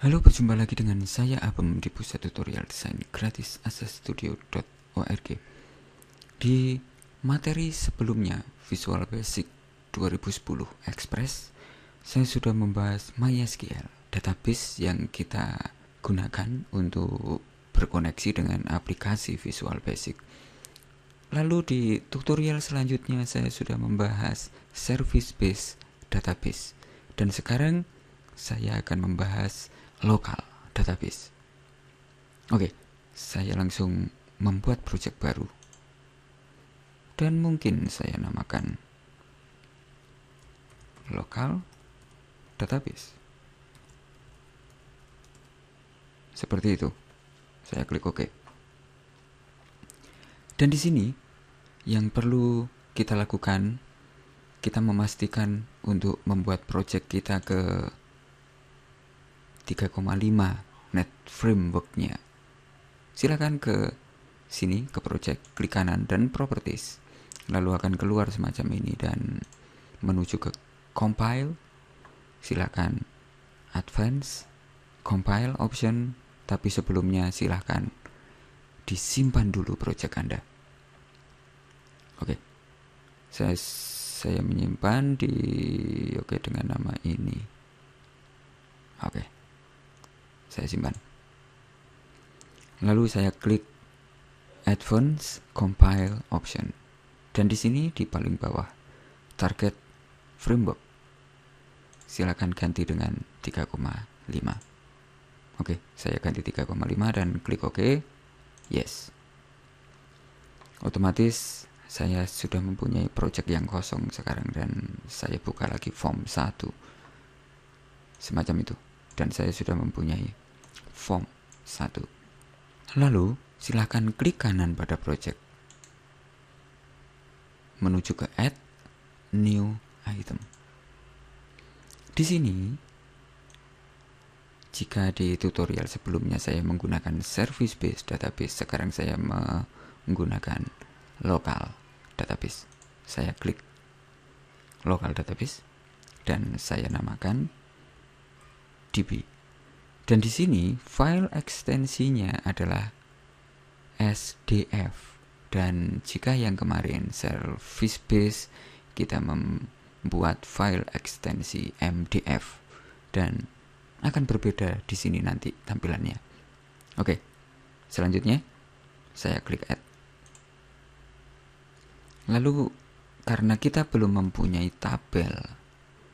Halo, berjumpa lagi dengan saya Abem di Pusat Tutorial Desain Gratis asastudio.org. Di materi sebelumnya, Visual Basic 2010 Express, saya sudah membahas MySQL, database yang kita gunakan untuk berkoneksi dengan aplikasi Visual Basic. Lalu di tutorial selanjutnya saya sudah membahas Service Based Database, dan sekarang saya akan membahas Local Database. Oke, saya langsung membuat project baru dan mungkin saya namakan Local Database. Seperti itu. Saya klik OK. Dan di sini yang perlu kita lakukan, kita memastikan untuk membuat project kita ke 3,5 net framework-nya. Silakan ke sini, ke project, klik kanan dan properties. Lalu akan keluar semacam ini dan menuju ke compile. Silakan advance, compile option, tapi sebelumnya silakan disimpan dulu project Anda. Oke. Saya menyimpan dengan nama ini. Oke. Saya simpan. Lalu saya klik Advance Compile Option. Dan di sini di paling bawah Target Framework. Silakan ganti dengan 3,5. Oke, saya ganti 3,5 dan klik OK. Yes. Otomatis saya sudah mempunyai project yang kosong sekarang dan saya buka lagi form 1. Semacam itu. Dan saya sudah mempunyai form 1. Lalu silakan klik kanan pada project menuju ke add new item. Di sini, jika di tutorial sebelumnya saya menggunakan service based database, sekarang saya menggunakan local database. Saya klik local database dan saya namakan DB. Dan di sini file ekstensinya adalah SDF. Dan jika yang kemarin service base, kita membuat file ekstensi MDF dan akan berbeda di sini nanti tampilannya. Oke. Selanjutnya saya klik add. Lalu karena kita belum mempunyai tabel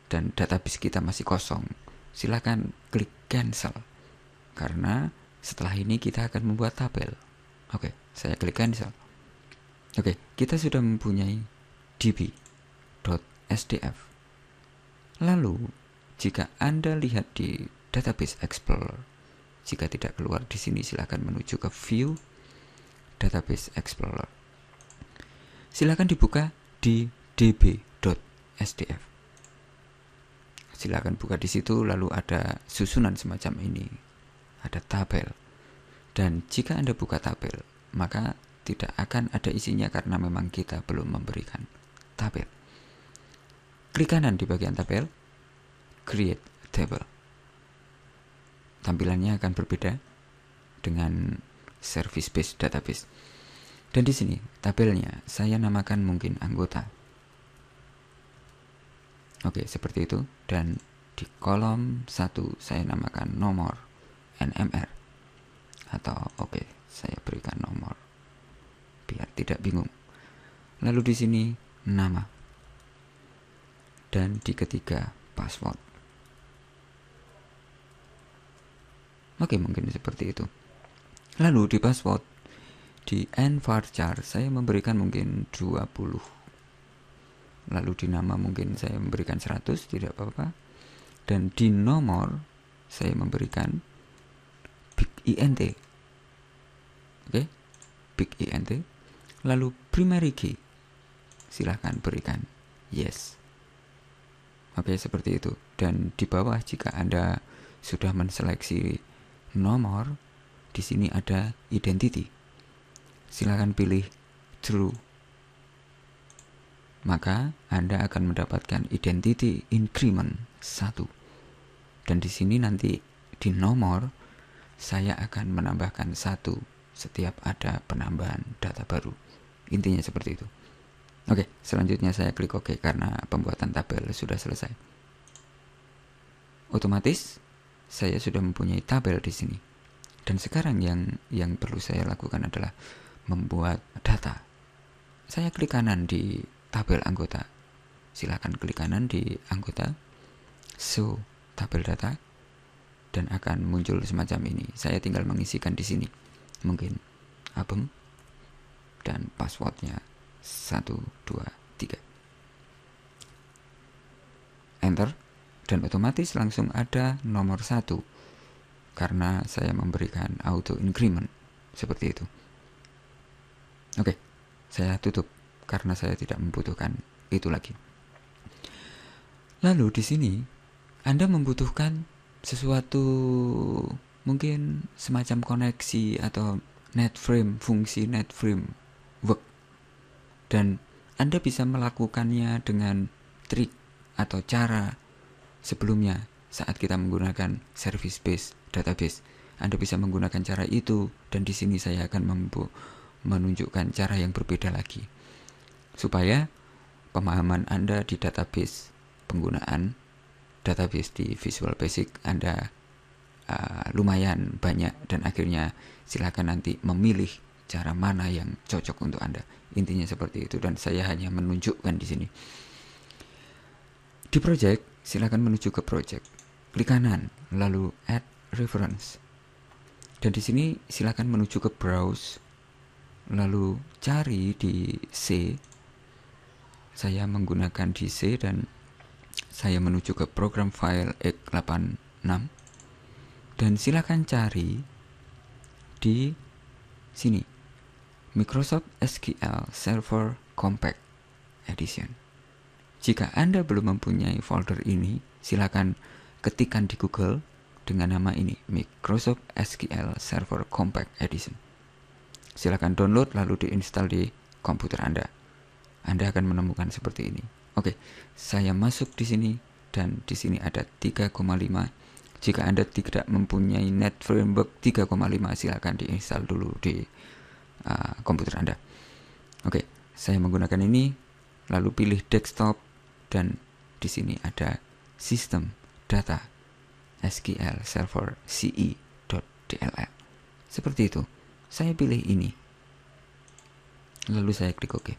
dan database kita masih kosong, silakan klik cancel karena setelah ini kita akan membuat tabel. Oke, saya klik cancel. Oke, kita sudah mempunyai db.sdf. Lalu jika Anda lihat di Database Explorer, jika tidak keluar di sini silakan menuju ke View Database Explorer. Silakan dibuka di db.sdf. Silakan buka di situ, lalu ada susunan semacam ini. Ada tabel. Dan jika Anda buka tabel, maka tidak akan ada isinya karena memang kita belum memberikan tabel. Klik kanan di bagian tabel, create table. Tampilannya akan berbeda dengan service based database. Dan di sini tabelnya saya namakan mungkin anggota. Oke, seperti itu. Dan di kolom 1 saya namakan nomor NMR. Atau oke, saya berikan nomor biar tidak bingung. Lalu di sini nama. Dan di ketiga password. Oke, mungkin seperti itu. Lalu di password, di nvarchar saya memberikan mungkin 20. Lalu di nama mungkin saya memberikan 100, tidak apa-apa. Dan di nomor saya memberikan big int. Oke, big int. Lalu primary key silahkan berikan yes. Oke, seperti itu. Dan di bawah jika Anda sudah menseleksi nomor, di sini ada identity. Silahkan pilih true. Maka Anda akan mendapatkan identity increment 1. Dan di sini nanti di nomor, saya akan menambahkan 1 setiap ada penambahan data baru. Intinya seperti itu. Oke, selanjutnya saya klik OK karena pembuatan tabel sudah selesai. Otomatis saya sudah mempunyai tabel di sini. Dan sekarang yang perlu saya lakukan adalah membuat data. Saya klik kanan di tabel anggota. Silakan klik kanan di anggota, show tabel data, dan akan muncul semacam ini. Saya tinggal mengisikan di sini. Mungkin Abem dan passwordnya 1, 2, 3. Enter, dan otomatis langsung ada nomor 1 karena saya memberikan auto increment seperti itu. Oke, saya tutup karena saya tidak membutuhkan itu lagi. Lalu di sini Anda membutuhkan sesuatu, mungkin semacam koneksi atau netframe, fungsi netframe work, dan Anda bisa melakukannya dengan trik atau cara sebelumnya saat kita menggunakan service based database. Anda bisa menggunakan cara itu, dan di sini saya akan menunjukkan cara yang berbeda lagi supaya pemahaman Anda di database, penggunaan database di Visual Basic Anda lumayan banyak, dan akhirnya silakan nanti memilih cara mana yang cocok untuk Anda. Intinya seperti itu, dan saya hanya menunjukkan di sini. Di project, silakan menuju ke project. Klik kanan, lalu add reference. Dan di sini silakan menuju ke browse, lalu cari di C. Saya menggunakan di C dan saya menuju ke program file x86. Dan silakan cari di sini Microsoft SQL Server Compact Edition. Jika Anda belum mempunyai folder ini, silakan ketikkan di Google dengan nama ini, Microsoft SQL Server Compact Edition. Silakan download lalu diinstal di komputer Anda. Anda akan menemukan seperti ini. Oke, saya masuk di sini, dan di sini ada 3,5. Jika Anda tidak mempunyai Net Framework 3,5, silakan diinstal dulu di komputer Anda. Oke, saya menggunakan ini, lalu pilih desktop, dan di sini ada System Data SQL Server ce.dll. Seperti itu. Saya pilih ini. Lalu saya klik OK.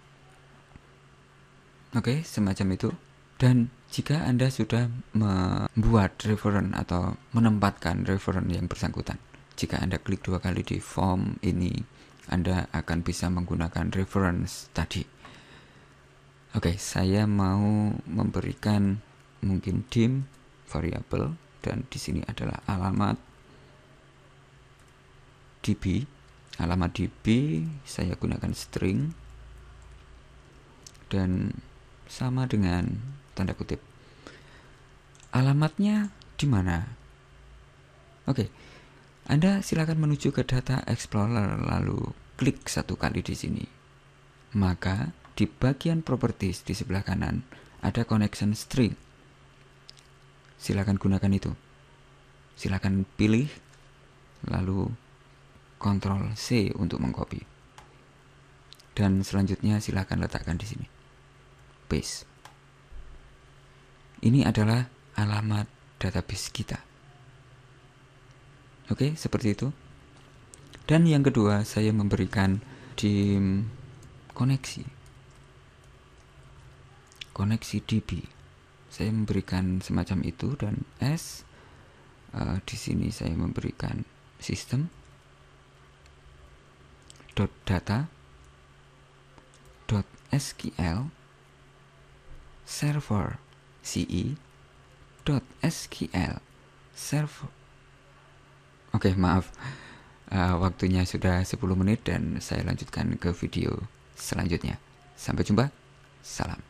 Oke, semacam itu. Dan jika Anda sudah membuat referen atau menempatkan referen yang bersangkutan, jika Anda klik 2 kali di form ini, Anda akan bisa menggunakan reference tadi. Oke, saya mau memberikan mungkin dim variable, dan di sini adalah alamat DB. Alamat DB saya gunakan string, dan sama dengan tanda kutip. Alamatnya di mana? Oke, Anda silakan menuju ke Data Explorer lalu klik 1 kali di sini. Maka di bagian properties di sebelah kanan ada connection string. Silakan gunakan itu. Silakan pilih lalu Ctrl C untuk mengcopy. Dan selanjutnya silakan letakkan di sini. Paste. Ini adalah alamat database kita. Oke, seperti itu. Dan yang kedua, saya memberikan di koneksi DB. Saya memberikan semacam itu, dan S di sini saya memberikan sistem .data .sql server ce.sql server. Oke, maaf. Waktunya sudah 10 menit dan saya lanjutkan ke video selanjutnya. Sampai jumpa. Salam.